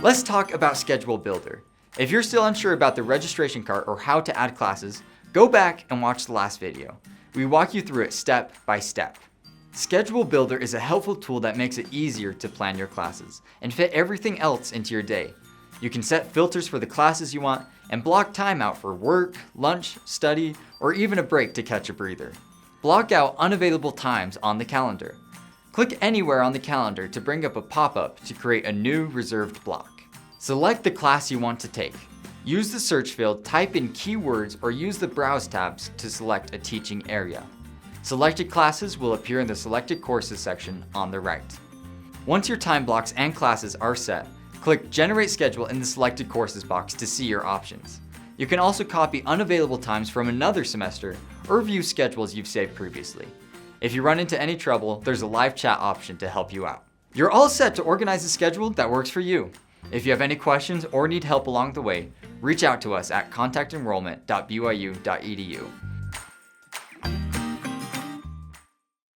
Let's talk about Schedule Builder. If you're still unsure about the registration cart or how to add classes, go back and watch the last video. We walk you through it step by step. Schedule Builder is a helpful tool that makes it easier to plan your classes and fit everything else into your day. You can set filters for the classes you want and block time out for work, lunch, study, or even a break to catch a breather. Block out unavailable times on the calendar. Click anywhere on the calendar to bring up a pop-up to create a new reserved block. Select the class you want to take. Use the search field, type in keywords, or use the Browse tabs to select a teaching area. Selected classes will appear in the Selected Courses section on the right. Once your time blocks and classes are set, click Generate Schedule in the Selected Courses box to see your options. You can also copy unavailable times from another semester or view schedules you've saved previously. If you run into any trouble, there's a live chat option to help you out. You're all set to organize a schedule that works for you. If you have any questions or need help along the way, reach out to us at contactenrollment.byu.edu.